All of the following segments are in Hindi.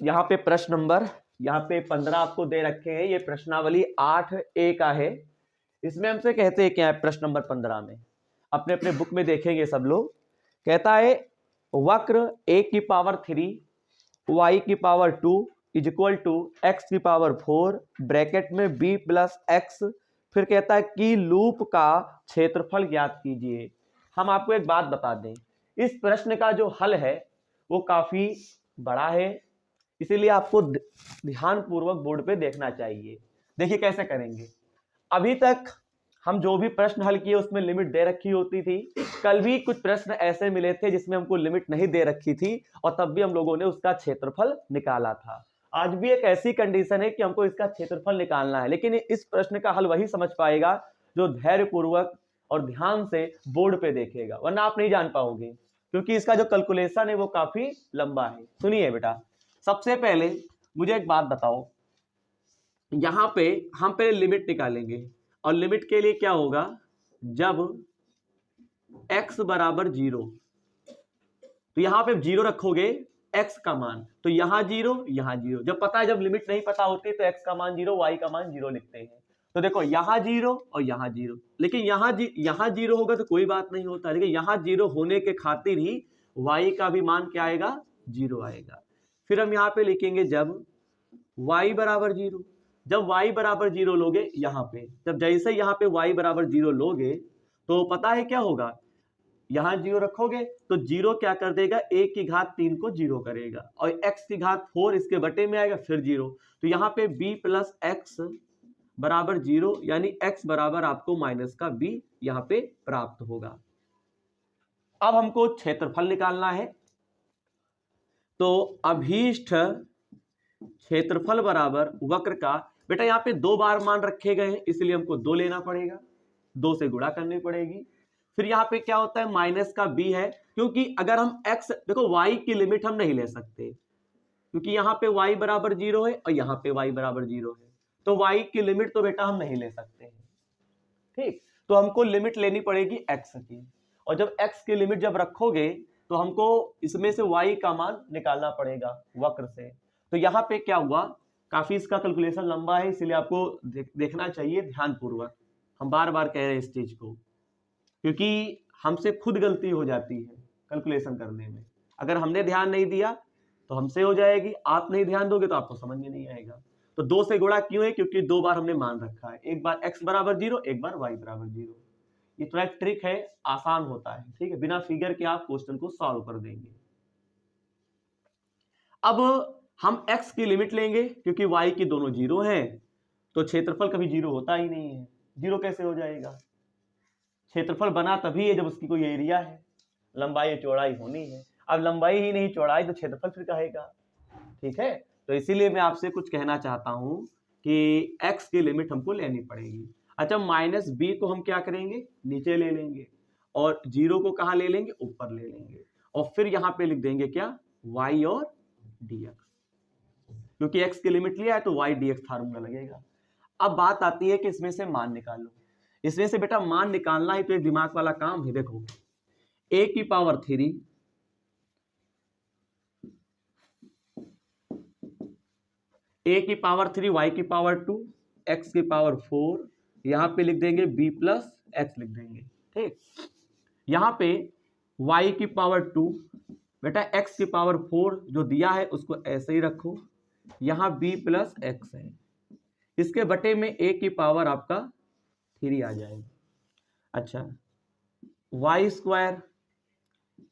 यहाँ पे प्रश्न नंबर यहाँ पे 15 आपको दे रखे हैं। ये प्रश्नावली 8A का है। इसमें हमसे कहते हैं क्या है प्रश्न नंबर 15 में, अपने अपने बुक में देखेंगे सब लोग। कहता है वक्र a की पावर 3 y की power 2 is equal to x की पावर 4 ब्रैकेट में b प्लस x। फिर कहता है कि लूप का क्षेत्रफल ज्ञात कीजिए। हम आपको एक बात बता दें, इस प्रश्न का जो हल है वो काफी बड़ा है, इसीलिए आपको ध्यान पूर्वक बोर्ड पे देखना चाहिए। देखिए कैसे करेंगे। अभी तक हम जो भी प्रश्न हल किए उसमें लिमिट दे रखी होती थी। कल भी कुछ प्रश्न ऐसे मिले थे जिसमें हमको लिमिट नहीं दे रखी थी और तब भी हम लोगों ने उसका क्षेत्रफल निकाला था। आज भी एक ऐसी कंडीशन है कि हमको इसका क्षेत्रफल निकालना है, लेकिन इस प्रश्न का हल वही समझ पाएगा जो धैर्य पूर्वक और ध्यान से बोर्ड पे देखेगा, वरना आप नहीं जान पाओगे, क्योंकि इसका जो कैलकुलेशन है वो काफी लंबा है। सुनिए बेटा, सबसे पहले मुझे एक बात बताओ, यहां पे हम पहले लिमिट निकालेंगे और लिमिट के लिए क्या होगा, जब x बराबर 0 तो यहां पे 0 रखोगे x का मान, तो यहां 0 यहां 0। जब पता है, जब लिमिट नहीं पता होती तो x का मान 0 y का मान 0 लिखते हैं। तो देखो यहां 0 और यहां 0, लेकिन यहां 0 होगा तो कोई बात नहीं होता, लेकिन यहां 0 होने के खातिर ही y का भी मान क्या आएगा, 0 आएगा। फिर हम यहां पे लिखेंगे जब y बराबर 0। जब y बराबर 0 लोगे यहां पे, जब जैसे यहां पे y बराबर 0 लोगे तो पता है क्या होगा, यहां 0 रखोगे तो 0 क्या कर देगा, a की घात 3 को 0 करेगा और x की घात 4 इसके बटे में आएगा, फिर 0। तो यहां पे b प्लस x बराबर 0, यानी x बराबर आपको माइनस का b यहां पे प्राप्त होगा। अब हमको क्षेत्रफल निकालना है, तो अभीष्ट क्षेत्रफल बराबर वक्र का, बेटा यहाँ पे 2 बार मान रखे गए हैं इसलिए हमको 2 लेना पड़ेगा, 2 से गुणा करनी पड़ेगी। फिर यहाँ पे क्या होता है, माइनस का b है, क्योंकि अगर हम x, देखो y की लिमिट हम नहीं ले सकते, क्योंकि यहाँ पे y बराबर 0 है और यहाँ पे y बराबर 0 है, तो y की लिमिट तो बेटा हम नहीं ले सकते हैं। ठीक, तो हमको लिमिट लेनी पड़ेगी x की, और जब x की लिमिट जब रखोगे तो हमको इसमें से y का मान निकालना पड़ेगा वक्र से। तो यहाँ पे क्या हुआ, काफी इसका कैलकुलेशन लंबा है, इसलिए आपको देखना चाहिए ध्यान पूर्वक। हम बार बार कह रहे हैं इस चीज को, क्योंकि हमसे खुद गलती हो जाती है कैलकुलेशन करने में। अगर हमने ध्यान नहीं दिया तो हमसे हो जाएगी, आप नहीं ध्यान दोगे तो आपको समझ में नहीं आएगा। तो 2 से गुणा क्यों है, क्योंकि 2 बार हमने मान रखा है, एक बार x बराबर 0, एक बार y बराबर 0। ये थोड़ा ट्रिक है, आसान होता है, ठीक है, बिना फिगर के आप क्वेश्चन को सॉल्व कर देंगे। अब हम x की लिमिट लेंगे, क्योंकि y की दोनों 0 हैं, तो क्षेत्रफल कभी 0 होता ही नहीं है। 0 कैसे हो जाएगा, क्षेत्रफल बना तभी है जब उसकी कोई एरिया है, लंबाई चौड़ाई होनी है। अब लंबाई ही नहीं चौड़ाई तो क्षेत्रफल फिर कहेगा, ठीक है। तो इसीलिए मैं आपसे कुछ कहना चाहता हूं कि x की लिमिट हमको लेनी पड़ेगी। अच्छा, माइनस b को हम क्या करेंगे, नीचे ले लेंगे, और 0 को कहां ले लेंगे, ऊपर ले लेंगे, और फिर यहां पे लिख देंगे क्या, y और dx, क्योंकि x की लिमिट लिया है तो y dx फार्मूला लगेगा। अब बात आती है कि इसमें से मान निकालो। इसमें से बेटा मान निकालना ही तो एक दिमाग वाला काम है। देखो a की पावर 3, a की पावर 3, y की पावर 2, x की पावर 4, यहां पे लिख देंगे b प्लस x लिख देंगे, ठीक। यहां पे y की पावर 2, बेटा x की पावर 4 जो दिया है उसको ऐसे ही रखो, यहां b प्लस x है, इसके बटे में a की पावर आपका 3 आ जाएगा। अच्छा, y स्क्वायर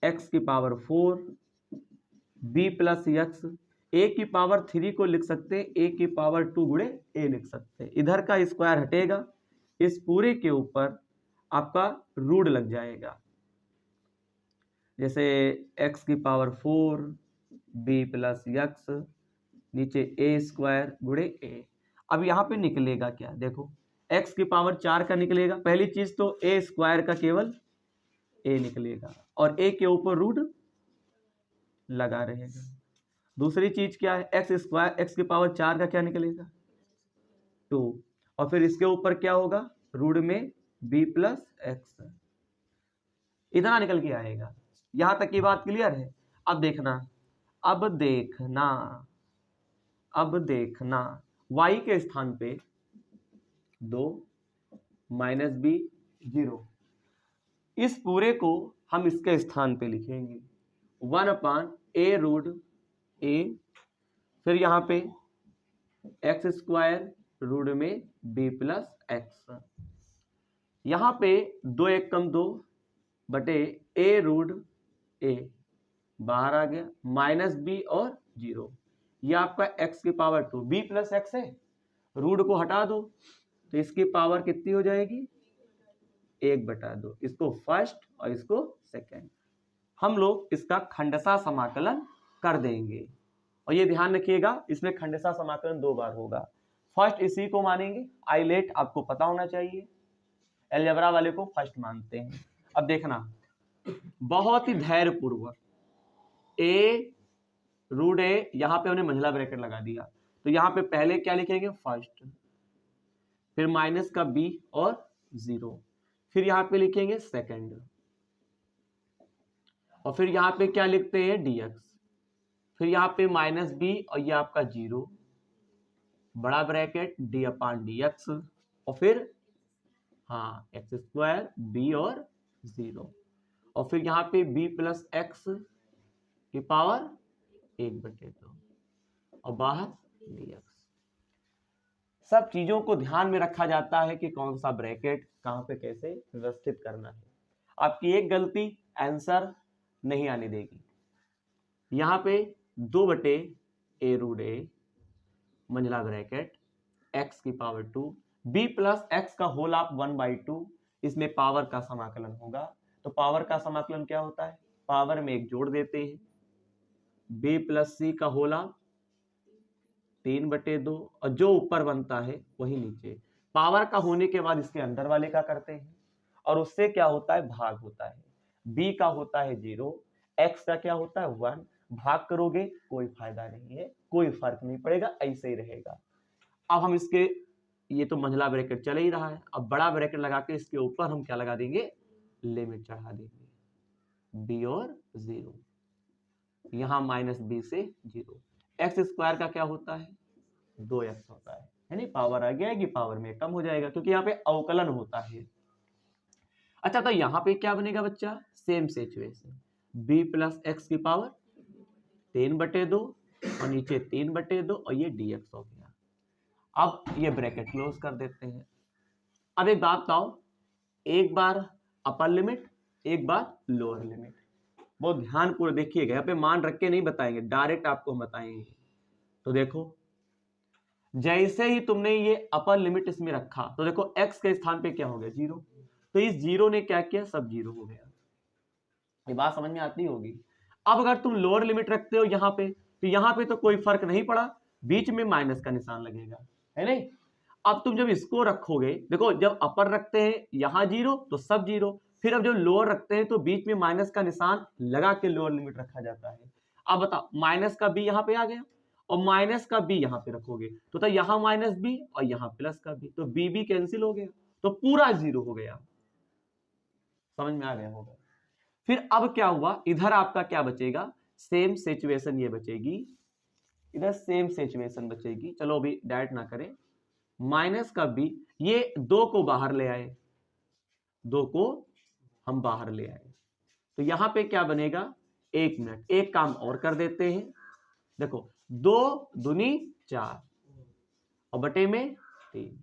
x की power 4 b plus x, a की पावर 3 को लिख सकते हैं a की पावर 2 गुणे a लिख सकते हैं, इधर का स्क्वायर हटेगा, इस पूरे के ऊपर आपका रूट लग जाएगा, जैसे x की पावर 4 b प्लस x नीचे a स्क्वायर गुणे a। अब यहां पे निकलेगा क्या, देखो x की पावर 4 का निकलेगा, पहली चीज तो a स्क्वायर का केवल a निकलेगा और a के ऊपर रूट लगा रहेगा। दूसरी चीज क्या है, x स्क्वायर, x की पावर 4 का क्या निकलेगा, 2, और फिर इसके ऊपर क्या होगा, रूट में b प्लस x, इतना निकल के आएगा। यहां तक की बात क्लियर है। अब देखना अब देखना y के स्थान पे 2 माइनस बी 0, इस पूरे को हम इसके स्थान पे लिखेंगे 1/a√a, फिर यहाँ पे x² रूट में b प्लस एक्स, यहाँ पे 2 1 कम 2 बटे a√a बाहर आ गया, माइनस बी और 0, ये आपका x की पावर 2, b प्लस एक्स है, रूट को हटा दो तो इसकी पावर कितनी हो जाएगी 1/2, इसको फर्स्ट और इसको सेकंड। हम लोग इसका खंडसा समाकलन कर देंगे और ये ध्यान रखिएगा इसमें खंडसा समाकलन 2 बार होगा। फर्स्ट इसी को मानेंगे, आइलेट आपको पता होना चाहिए, अलजेब्रा वाले को फर्स्ट मानते हैं। अब देखना बहुत ही धैर्य पूर्वक, a√a यहां पे हमने मंझला ब्रैकेट लगा दिया, तो यहां पे पहले क्या लिखेंगे फर्स्ट, फिर माइनस का b और 0, फिर यहां पे लिखेंगे सेकंड, और फिर यहां पे क्या लिखते हैं dx, फिर यहां पे माइनस b और ये आपका 0 बड़ा ब्रैकेट d/dx, और फिर हाँ x² b और 0, और फिर यहाँ पे b प्लस एक्स की पावर 1/2 और बाहर dx। सब चीजों को ध्यान में रखा जाता है कि कौन सा ब्रैकेट कहां पे कैसे व्यवस्थित करना है। आपकी एक गलती आंसर नहीं आने देगी। यहाँ पे 2/a√a मंझला ब्रैकेट x की पावर 2 b प्लस एक्स का होल आप 1/2, इसमें पावर का समाकलन होगा। तो पावर का समाकलन क्या होता है, पावर में एक जोड़ देते हैं, b प्लस c का होल आप 3/2, और जो ऊपर बनता है वही नीचे। पावर का होने के बाद इसके अंदर वाले का करते हैं और उससे क्या होता है भाग होता है। b का होता है 0, x का क्या होता है 1, भाग करोगे कोई फायदा नहीं है, कोई फर्क नहीं पड़ेगा, ऐसे ही रहेगा। अब हम इसके, ये तो मंझला ब्रैकेट चल ही रहा है, अब बड़ा ब्रैकेट लगा के इसके ऊपर हम क्या लगा देंगे, लिमिट चढ़ा देंगे b और 0, यहां माइनस b से 0, x² का क्या होता है 2x होता है, यानी पावर आ गया कि पावर में कम हो जाएगा क्योंकि यहाँ पे अवकलन होता है। अच्छा तो यहाँ पे क्या बनेगा बच्चा, same situation, b plus x की पावर 3/2 और नीचे 3/2 और ये dx हो गया। अब ये ब्रैकेट क्लोज कर देते हैं। अब एक बात बताओ, एक बार अपर लिमिट एक बार लोअर लिमिट, बहुत ध्यानपूर्वक देखिएगा, यहाँ पे मान रख के नहीं बताएंगे, डायरेक्ट आपको बताएंगे। तो देखो जैसे ही तुमने ये अपर लिमिट इसमें रखा तो देखो x के स्थान पे क्या हो गया 0, तो इस 0 ने क्या किया, सब 0 हो गया। ये बात समझ में आती होगी। अब अगर तुम लोअर लिमिट रखते हो यहाँ पे, तो यहाँ पे तो कोई फर्क नहीं पड़ा, बीच में माइनस का निशान लगेगा, है नहीं। अब तुम जब इसको रखोगे, देखो जब अपर रखते हैं यहाँ 0 तो सब 0, फिर अब जब लोअर रखते हैं तो बीच में माइनस का निशान लगा के लोअर लिमिट रखा जाता है। अब बताओ माइनस का b यहाँ पे आ गया और माइनस का b यहाँ पे रखोगे तो यहाँ माइनस b और यहाँ प्लस का b, तो b कैंसिल हो गया, तो पूरा 0 हो गया। समझ में आ गया होगा। फिर अब क्या हुआ, इधर आपका क्या बचेगा, सेम सिचुएशन ये बचेगी, इधर सेम सिचुएशन बचेगी। चलो अभी डायरेक्ट ना करें, माइनस का b, ये 2 को बाहर ले आए, 2 को हम बाहर ले आए, तो यहां पे क्या बनेगा, 1 मिनट एक काम और कर देते हैं। देखो 2 दूनी 4 और बटे में 3,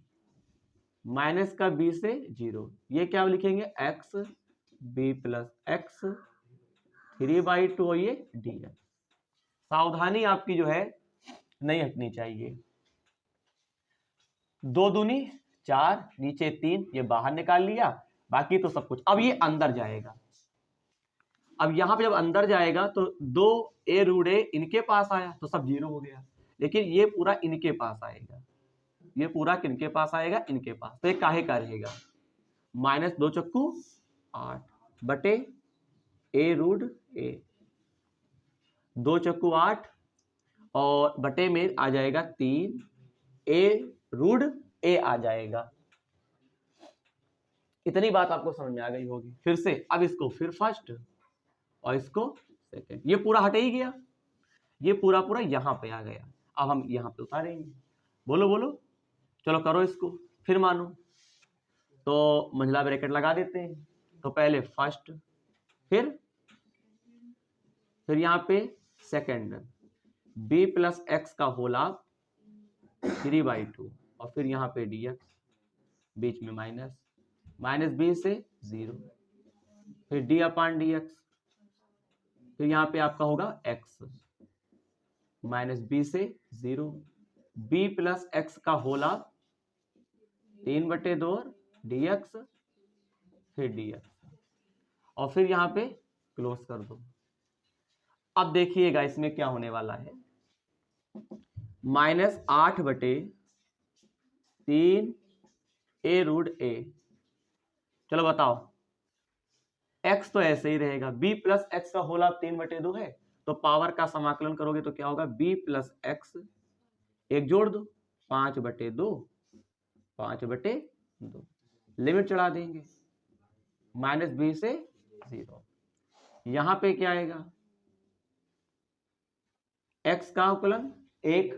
माइनस का b से 0, ये क्या लिखेंगे x b प्लस एक्स 3/2 और ये dx। सावधानी आपकी जो है नहीं हटनी चाहिए। 2 दूनी 4, नीचे 3, ये बाहर निकाल लिया, बाकी तो सब कुछ। अब ये अंदर जाएगा, अब यहां पे जब अंदर जाएगा तो 2a√a इनके पास आया तो सब 0 हो गया, लेकिन ये पूरा इनके पास आएगा, ये पूरा किनके पास आएगा, इनके पास, तो ये काहे का रहेगा, -2 चक्कू 8 बटे a√a, 2 चक्कू 8 और बटे में आ जाएगा 3, a√a आ जाएगा। इतनी बात आपको समझ में आ गई होगी। फिर से अब इसको फिर फर्स्ट और इसको सेकंड, ये पूरा हट ही गया, ये पूरा पूरा यहां पे आ गया। अब हम यहाँ पे उतारेंगे, बोलो बोलो, चलो करो इसको, फिर मानो। तो मंझला ब्रैकेट लगा देते हैं। तो पहले फर्स्ट, फिर यहाँ पे सेकेंड, b प्लस एक्स का होल हाफ 3/2 और फिर यहाँ पे dx, बीच में माइनस, माइनस b से 0, फिर d अपान dx, फिर यहाँ पे आपका होगा x माइनस b से 0, b प्लस एक्स का होल हाफ 3/2 dx, फिर dx और फिर यहाँ पे क्लोज कर दो। अब देखिएगा इसमें क्या होने वाला है, -8/3 a रूट a। चलो बताओ, x तो ऐसे ही रहेगा, b प्लस एक्स का होल हाफ 3/2 है, तो पावर का समाकलन करोगे तो क्या होगा, b प्लस एक्स, एक जोड़ दो 5/2, 5/2, लिमिट चढ़ा देंगे -b से 0। यहां पे क्या आएगा, x का अवकलन 1,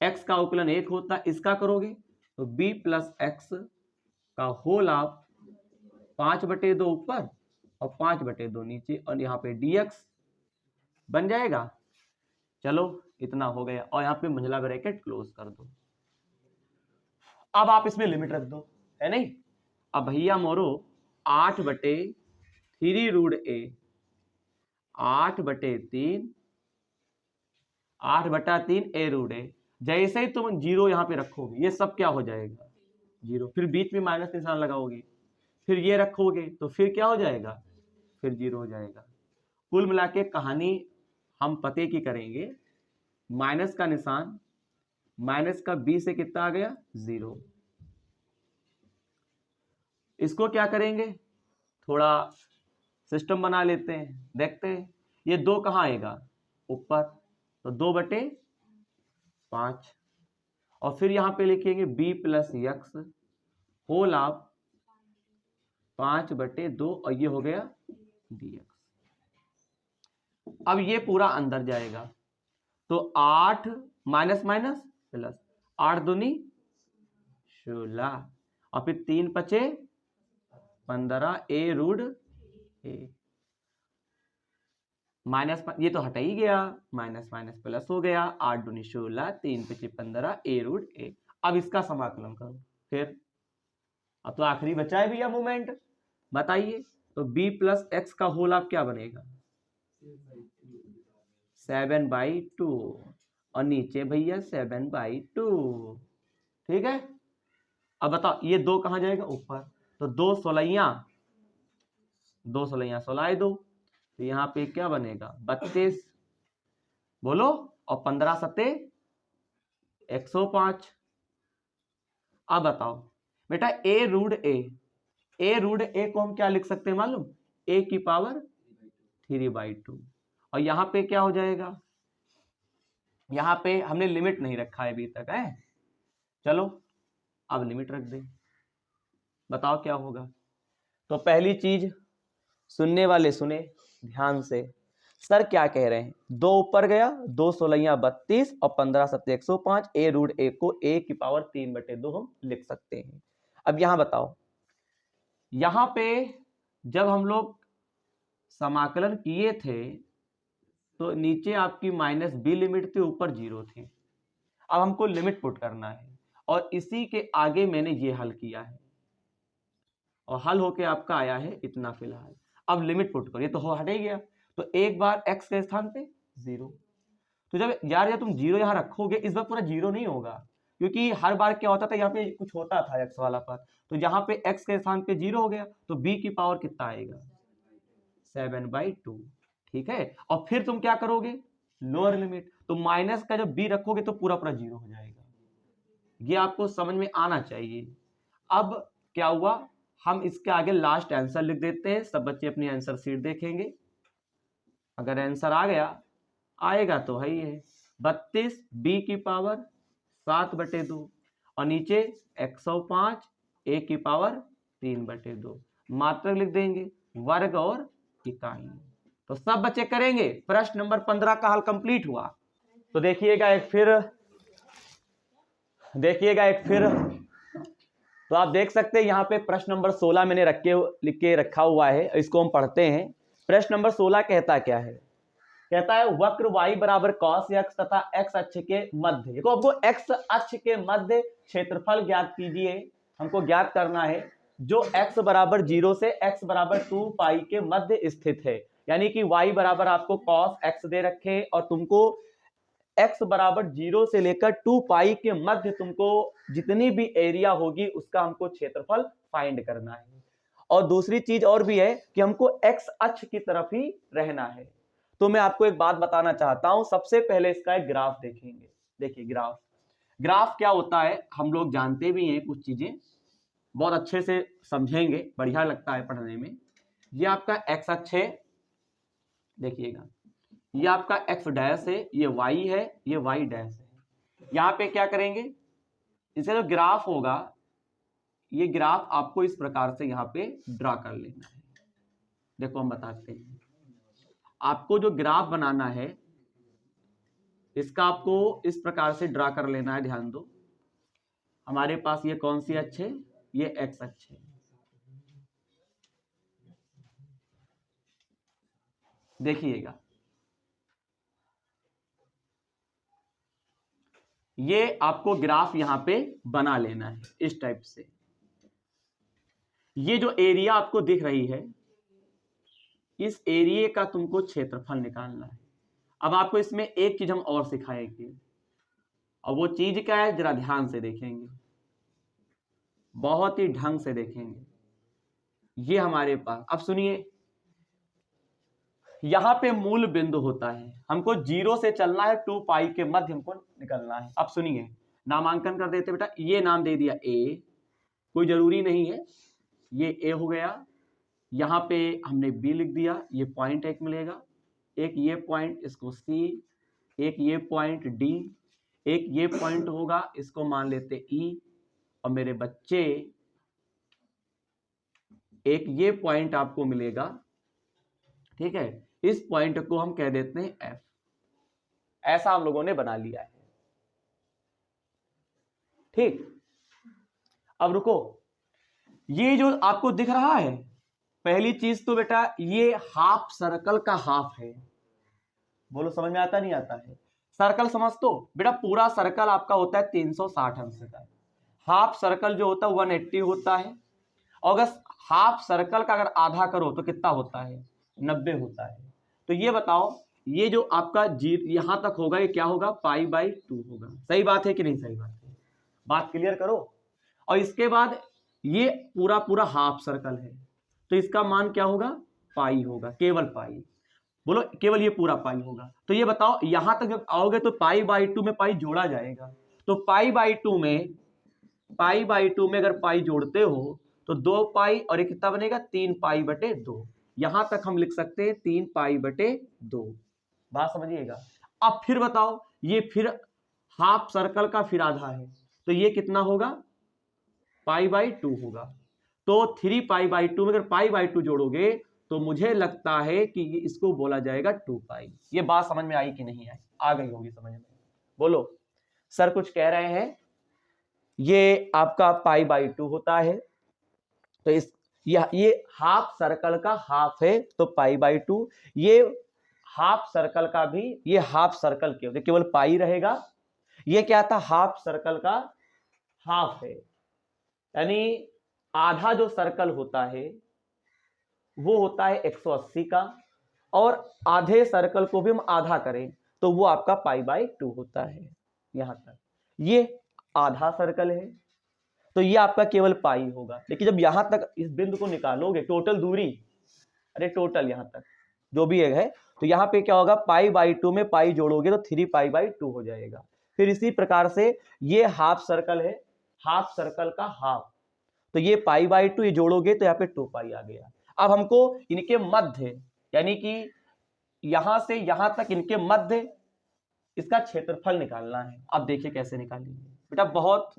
x का अवकलन 1 होता, इसका करोगे तो b प्लस एक्स का होल हाफ 5/2 ऊपर और 5/2 नीचे, और यहाँ पे dx बन जाएगा। चलो इतना हो गया, और यहाँ पे मंझला ब्रैकेट क्लोज कर दो। अब आप इसमें लिमिट रख दो, है नहीं। अब भैया मोरो 8/3 root a, 8/3, 8/3 a root a, जैसे ही तुम 0 यहाँ पे रखोगे ये सब क्या हो जाएगा 0, फिर बीच में माइनस निशान लगाओगे, फिर ये रखोगे तो फिर क्या हो जाएगा, फिर 0 हो जाएगा। कुल मिला के कहानी हम पते की करेंगे, माइनस का निशान, माइनस का b से कितना आ गया 0। इसको क्या करेंगे, थोड़ा सिस्टम बना लेते हैं, देखते हैं ये 2 कहाँ आएगा ऊपर, तो 2/5 और फिर यहां पे लिखेंगे b plus x whole half 5/2 और ये हो गया dx। अब ये पूरा अंदर जाएगा तो 8 माइनस माइनस प्लस, 8 दूनी 16 और फिर 3 × 15 a रूट a, माइनस ये तो हटा ही गया, माइनस माइनस प्लस हो गया, 8 दूनी 16, 3 × 15 a रूट a। अब इसका समाकलन करो फिर, अब तो आखिरी बचा है भैया मोमेंट, बताइए तो b प्लस एक्स का होल हाफ क्या बनेगा 7/2 और नीचे भैया 7/2, ठीक है। अब बताओ ये 2 कहां जाएगा ऊपर, तो 2 16, 2 16 16 2, तो यहाँ पे क्या बनेगा 32, बोलो, और 15 सत्ते 105। अब बताओ बेटा a रूट a को हम क्या लिख सकते हैं मालूम, a की पावर 3/2, और यहाँ पे क्या हो जाएगा, यहाँ पे हमने लिमिट नहीं रखा है अभी तक, है। चलो अब लिमिट रख दें, बताओ क्या होगा। तो पहली चीज सुनने वाले सुने ध्यान से, सर क्या कह रहे हैं, 2 ऊपर गया, 2 16 32 और 15 सत्ते 105, a रूट a को a की पावर 3/2 हम लिख सकते हैं। अब यहां बताओ, यहां पे जब हम लोग समाकलन किए थे तो नीचे आपकी -b लिमिट थी, ऊपर 0 थी। अब हमको लिमिट पुट करना है और इसी के आगे मैंने ये हल किया है और हल होके आपका आया है इतना फिलहाल। अब लिमिट पुट करो, ये तो हट ही गया, तो एक बार x के स्थान पे 0, तो जब यार तुम 0 यहाँ रखोगे इस बार पूरा 0 नहीं होगा, क्योंकि हर बार क्या होता था यहाँ पे कुछ होता था x वाला पर, तो यहाँ पे x के स्थान पे 0 हो गया, तो b की पावर कितना आएगा 7/2, ठीक है। और फिर तुम क्या करोगे लोअर लिमिट, तो माइनस का जब b रखोगे तो पूरा 0 हो जाएगा, ये आपको समझ में आना चाहिए। अब क्या हुआ, हम इसके आगे लास्ट आंसर लिख देते हैं, सब बच्चे अपनी आंसर शीट देखेंगे, अगर आंसर आ गया आएगा तो है ये 32 b की पावर 7/2 और नीचे 105 a की पावर 3/2, मात्रक लिख देंगे वर्ग और इकाई। तो सब बच्चे करेंगे, प्रश्न नंबर 15 का हल कंप्लीट हुआ। तो देखिएगा एक फिर तो आप देख सकते हैं यहाँ पे प्रश्न नंबर 16 मैंने लिख के रखा हुआ है, इसको हम पढ़ते हैं। प्रश्न नंबर 16 कहता क्या है? कहता है वक्र y बराबर cos x तथा x अक्ष के मध्य, देखो आपको x अक्ष के मध्य क्षेत्रफल ज्ञात कीजिए, हमको ज्ञात करना है, जो x बराबर 0 से x बराबर 2 पाई के मध्य स्थित है। यानी कि y बराबर आपको cos x दे रखे और तुमको x बराबर 0 से लेकर 2 पाई के मध्य तुमको जितनी भी एरिया होगी उसका हमको क्षेत्रफल फाइंड करना है। और दूसरी चीज और भी है कि हमको x अक्ष की तरफ ही रहना है। तो मैं आपको एक बात बताना चाहता हूं, सबसे पहले इसका एक ग्राफ देखेंगे। देखिए ग्राफ क्या होता है, हम लोग जानते भी हैं, कुछ चीजें बहुत अच्छे से समझेंगे, बढ़िया लगता है पढ़ने में। ये आपका x अक्ष है, देखिएगा ये आपका x डैश है, ये y है, ये y डैश है। यहाँ पे क्या करेंगे, इसे जो ग्राफ होगा, ये ग्राफ आपको इस प्रकार से यहाँ पे ड्रा कर लेना है। देखो हम बताते हैं, आपको जो ग्राफ बनाना है इसका आपको इस प्रकार से ड्रा कर लेना है। ध्यान दो, हमारे पास ये कौन सी अक्ष है, ये x अक्ष है। देखिएगा ये आपको ग्राफ यहां पे बना लेना है इस टाइप से। ये जो एरिया आपको दिख रही है, इस एरिया का तुमको क्षेत्रफल निकालना है। अब आपको इसमें एक चीज हम और सिखाएंगे, और वो चीज क्या है जरा ध्यान से देखेंगे, बहुत ही ढंग से देखेंगे। ये हमारे पास, अब सुनिए, यहां पे मूल बिंदु होता है, हमको 0 से चलना है 2 पाई के मध्य हमको निकलना है। अब सुनिए, नामांकन कर देते बेटा, ये नाम दे दिया ए, कोई जरूरी नहीं है, ये ए हो गया। यहां पे हमने बी लिख दिया, ये पॉइंट एक मिलेगा, एक ये पॉइंट, इसको सी, एक ये पॉइंट डी, एक ये पॉइंट होगा, इसको मान लेते ई, और मेरे बच्चे एक ये पॉइंट आपको मिलेगा, ठीक है, इस पॉइंट को हम कह देते हैं एफ। ऐसा हम लोगों ने बना लिया है, ठीक। अब रुको, ये जो आपको दिख रहा है, पहली चीज तो बेटा ये हाफ सर्कल का हाफ है। बोलो समझ में आता नहीं आता है? सर्कल समझ तो बेटा, पूरा सर्कल आपका होता है 360 अंश का, हाफ सर्कल जो होता है 180 होता है, और अगर हाफ सर्कल का अगर आधा करो तो कितना होता है, 90 होता है। तो ये बताओ, ये जो आपका यहां तक होगा, ये क्या होगा, π/2 होगा। सही बात है कि नहीं? सही बात है, बात क्लियर करो। और इसके बाद ये पूरा पूरा हाफ सर्कल है, तो इसका मान क्या होगा, पाई होगा, केवल पाई। बोलो केवल ये पूरा पाई होगा। तो ये बताओ, यहां तक जब आओगे तो π/2 में पाई जोड़ा जाएगा, तो π/2 में अगर पाई जोड़ते हो तो 2 पाई और एक कितना बनेगा, 3 π/2। यहां तक हम लिख सकते हैं 3 π/2। बात समझिएगा। अब फिर बताओ, ये फिर हाफ सर्कल का फिर आधा है, तो ये कितना होगा, π/2 होगा। तो 3 π/2 में अगर π/2 जोड़ोगे तो मुझे लगता है कि इसको बोला जाएगा 2 पाई। ये बात समझ में आई कि नहीं आई? आ गई होगी समझ में। बोलो सर कुछ कह रहे हैं, ये आपका π/2 होता है, तो ये हाफ सर्कल का हाफ है, तो π/2। ये हाफ सर्कल का भी, ये हाफ सर्कल के केवल पाई रहेगा। ये क्या था, हाफ सर्कल का हाफ है, यानी आधा जो सर्कल होता है वो होता है 180 का, और आधे सर्कल को भी हम आधा करें तो वो आपका π/2 होता है। यहां तक ये आधा सर्कल है, तो ये आपका केवल पाई होगा। लेकिन जब यहां तक इस बिंदु को निकालोगे, टोटल दूरी, अरे टोटल यहां तक जो भी है, तो यहां पे क्या होगा, π/2 में पाई जोड़ोगे तो 3 π/2 हो जाएगा। फिर इसी प्रकार से ये हाफ सर्कल है, हाफ सर्कल का हाफ, तो ये π/2 ये जोड़ोगे तो यहाँ पे 2 पाई आ गया। अब हमको इनके मध्य, यानी कि यहां से यहां तक इनके मध्य, इसका क्षेत्रफल निकालना है। अब देखिए कैसे निकालेंगे बेटा, बहुत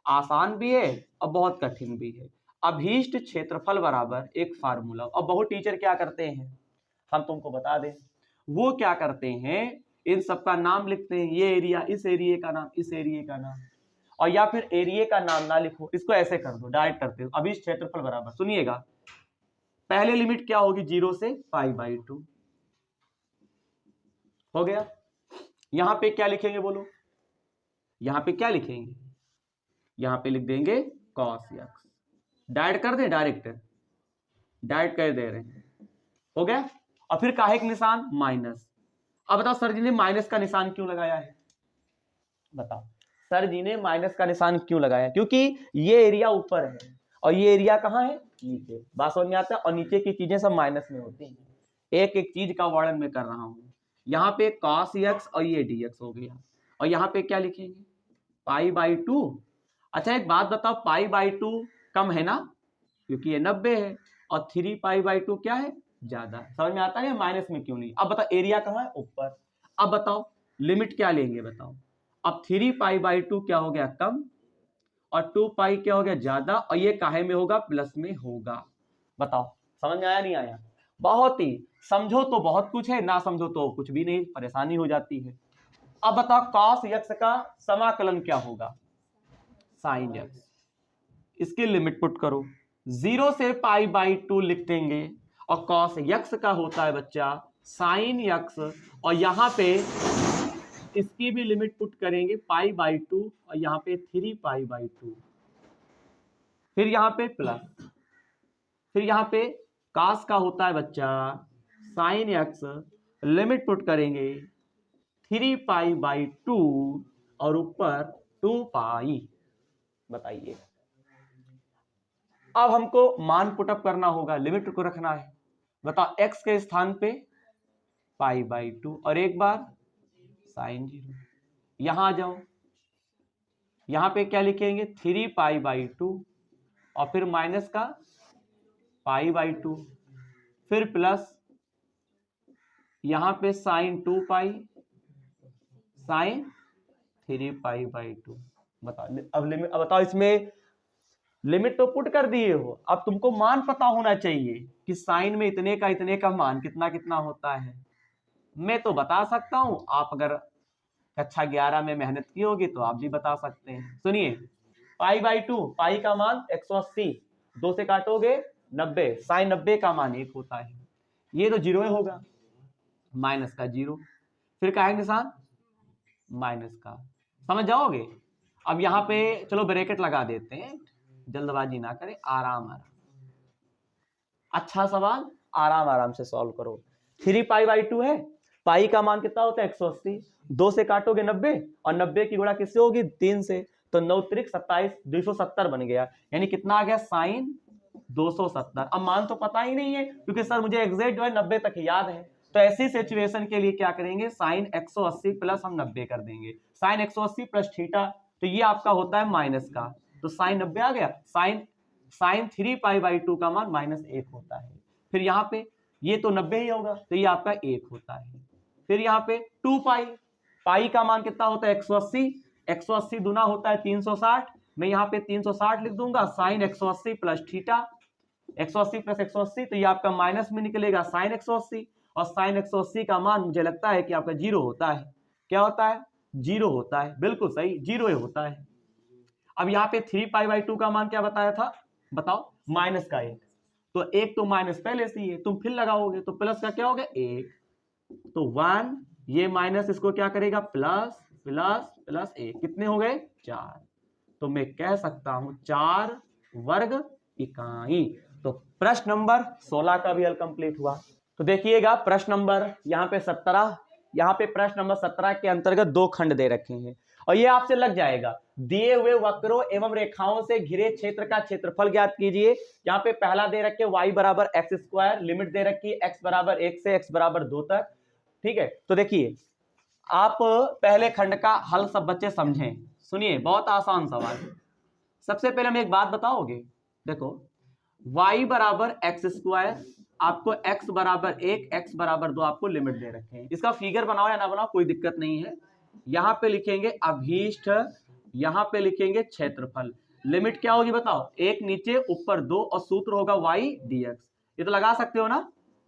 आसान भी है और बहुत कठिन भी है। अभीष्ट क्षेत्रफल बराबर एक फार्मूला, और बहुत टीचर क्या करते हैं, हम तुमको बता दें, वो क्या करते हैं, इन सबका नाम लिखते हैं, ये एरिया, इस एरिया का नाम, इस एरिया का नाम, और या फिर एरिया का नाम ना लिखो, इसको ऐसे कर दो, डायरेक्ट करते हो। अभी क्षेत्रफल बराबर, सुनिएगा, पहले लिमिट क्या होगी, 0 से π/2 हो गया। यहां पे क्या लिखेंगे बोलो, यहां पे क्या लिखेंगे, यहां पे लिख देंगे cos x, डायरेक्ट कर दे, डायरेक्ट कर दे रहे हैं, हो गया। और फिर काहे का निशान, माइनस। अब बताओ सर जी ने माइनस का निशान क्यों लगाया है, बताओ सर जी ने माइनस का निशान क्यों लगाया, क्योंकि ये एरिया ऊपर है और ये एरिया कहाँ है, नीचे। बात समझ में आता है। और नीचे की चीजें सब माइनस में होती हैं, एक एक चीज का वर्णन मैं कर रहा हूं। यहाँ पे cos x और ये dx हो गया, और यहाँ पे क्या लिखेंगे, π/2। अच्छा एक बात बताओ, π/2 कम है ना, क्योंकि ये 90 है, और 3π/2 क्या है, ज्यादा है। समझ में आता है, माइनस में क्यों नहीं। अब बताओ एरिया कहाँ है, ऊपर। अब बताओ लिमिट क्या लेंगे, बताओ। अब 3π/2 क्या हो गया, कम, और 2π क्या हो गया, ज्यादा, और ये काहे में होगा, प्लस में होगा। बताओ समझ में आया नहीं आया। बहुत ही, समझो तो बहुत कुछ है, ना समझो तो कुछ भी नहीं, परेशानी हो जाती है। अब बताओ cos x का समाकलन क्या होगा, sin x। इसकी लिमिट पुट करो, 0 से π/2 लिख देंगे, और cos x का होता है बच्चा sin x, और यहां पे इसकी भी लिमिट पुट करेंगे π/2, और यहां पे 3π/2, फिर यहां पे प्लस, फिर यहां पे cos का होता है बच्चा sin x, लिमिट पुट करेंगे 3π/2 और ऊपर 2π। बताइए, अब हमको मान पुटअप करना होगा, लिमिट को रखना है। बताओ x के स्थान पे π/2 और एक बार sin 0। यहां आ जाओ, यहां पे क्या लिखेंगे, 3π/2 और फिर माइनस का π/2, फिर प्लस यहां पे sin 2π, sin 3π/2। बताओ अब लिमिट, अब बताओ इसमें लिमिट तो पुट कर दिए हो, अब तुमको मान पता होना चाहिए कि साइन में इतने का मान कितना कितना होता है। मैं तो बता सकता हूं, आप अगर कक्षा 11 में मेहनत की होगी तो आप भी बता सकते हैं। सुनिए, π/2, पाई का मान 180, 2 से काटोगे 90, साइन 90 का मान 1 होता है, ये तो 0 होगा, माइनस का 0, फिर का है निशान माइनस का, समझ जाओगे। अब यहां पे चलो ब्रैकेट लगा देते हैं, जल्दबाजी ना करें, आराम आराम, अच्छा सवाल, आराम आराम से सॉल्व करो। 3π/2 है, पाई का मान कितना होता है 180, 2 से काटोगे 90, और 90 की गुणा किससे होगी, 3 से, तो 9 त्रिक 27, 270 बन गया, यानी कितना आ गया, साइन 270। अब मान तो पता ही नहीं है, क्योंकि सर मुझे एग्जैक्ट जो है 90 तक याद है, तो ऐसी सिचुएशन के लिए क्या करेंगे, साइन 180 प्लस हम 90 कर देंगे, साइन 180 प्लस थीटा, तो ये आपका होता है माइनस का, तो साइन 90 आ गया, साइन 3π/2 का मान -1 होता है। फिर यहाँ पे ये तो 90 ही होगा, तो ये आपका 1 होता है। फिर यहाँ पे 2π, पाई का मान कितना होता है 180, 180 दुना होता है 360, मैं यहाँ पे 360 लिख दूंगा, साइन 180 प्लस थीटा, 180 प्लस 180, तो ये आपका माइनस में निकलेगा साइन 180, और साइन 180 का मान मुझे लगता है कि आपका 0 होता है। क्या होता है, 0 होता है, बिल्कुल सही, 0 होता है। अब यहाँ पे 3π/2 का मान क्या बताया था, बताओ, माइनस का 1, तो 1 तो माइनस पहले से ही है, तुम फिर लगाओगे तो प्लस का क्या हो गया 1, तो 1, ये माइनस इसको क्या करेगा, प्लस प्लस प्लस 1, कितने हो गए 4, तो मैं कह सकता हूं 4 वर्ग इकाई। तो प्रश्न नंबर 16 का भी हल कंप्लीट हुआ। तो देखिएगा प्रश्न नंबर यहाँ पे 17, यहाँ पे प्रश्न नंबर 17 के अंतर्गत 2 खंड दे रखे हैं, और ये आपसे लग जाएगा, दिए हुए वक्रों एवं रेखाओं से घिरे क्षेत्र का क्षेत्रफल ज्ञात कीजिए। यहाँ पे पहला दे रखे y बराबर x², लिमिट दे रखी है x बराबर 1 से x बराबर 2 तक, ठीक है। तो देखिए, आप पहले खंड का हल सब बच्चे समझें, सुनिए, बहुत आसान सवाल। सबसे पहले हम एक बात बताओगे, देखो y बराबर x², आपको x बराबर 1, x बराबर 2 आपको लिमिट दे रखे हैं। इसका फिगर बनाओ या ना बनाओ कोई दिक्कत नहीं है। यहां पे लिखेंगे अभीष्ट, यहां पे लिखेंगे क्षेत्रफल, लिमिट क्या होगी बताओ, 1 नीचे ऊपर 2, और सूत्र होगा y dx, ये तो लगा सकते हो ना।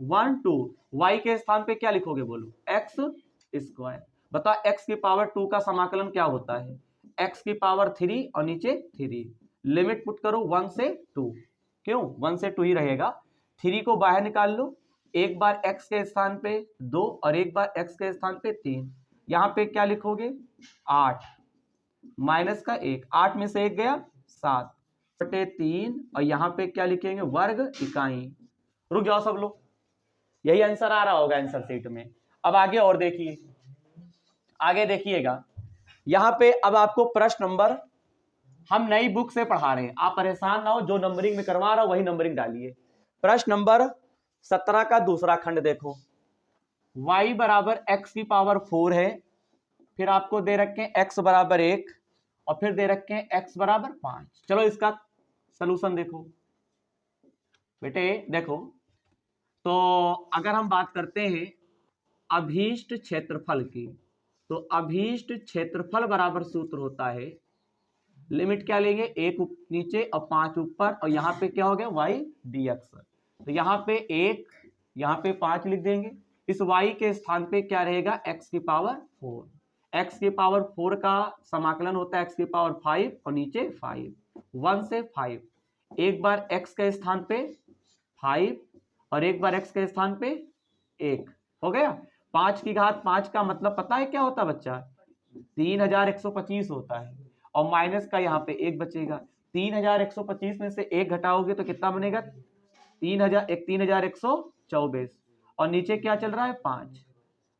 1 2, y के स्थान पे क्या लिखोगे बोलो, x स्क्वायर। बताओ x की पावर 2 का समाकलन क्या होता है? x की पावर 3 और नीचे 3। लिमिट पुट करो 1 से 2। क्यों? 1 से 2 ही रहेगा। 3 को बाहर निकाल लो, एक बार x के स्थान पे 2 और एक बार x के स्थान पे 3। यहाँ पे क्या लिखोगे? 8 माइनस का 1, 8 में से 1 गया 7 बटे 3 और यहाँ पे क्या लिखेंगे? वर्ग इकाई। रुक जाओ सब लोग, यही आंसर आ रहा होगा आंसर शीट में। अब आगे और देखिए, आगे देखिएगा यहाँ पे। अब आपको प्रश्न नंबर, हम नई बुक से पढ़ा रहे हैं, आप परेशान ना हो, जो नंबरिंग में करवा रहा हूं वही नंबरिंग डालिए। प्रश्न नंबर 17 का दूसरा खंड देखो। y बराबर x की पावर 4 है, फिर आपको दे रखे हैं x बराबर 1 और फिर दे रखे हैं x बराबर 5। चलो इसका सलूशन देखो बेटे। देखो तो अगर हम बात करते हैं अभीष्ट क्षेत्रफल की, तो अभीष्ट क्षेत्रफल बराबर सूत्र होता है, लिमिट क्या लेंगे? 1 नीचे और 5 ऊपर, और यहाँ पे क्या हो गया? y dx। तो यहाँ पे 1, यहाँ पे 5 लिख देंगे। इस y के स्थान पे क्या रहेगा? x की पावर 4। x की पावर 4 का समाकलन होता है x की पावर 5 और नीचे 5, 1 से 5। एक बार x के स्थान पे 5 और एक बार x के स्थान पे 1 हो गया। 5 की घात 5 का मतलब पता है क्या होता है बच्चा? 3125 होता है, और माइनस का यहाँ पे 1 बचेगा। 3125 में से 1 घटाओगे तो कितना बनेगा? 3124, और नीचे क्या चल रहा है? 5।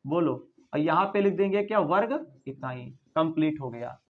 बोलो, और यहाँ पे लिख देंगे क्या? वर्ग इकाई। कंप्लीट हो गया।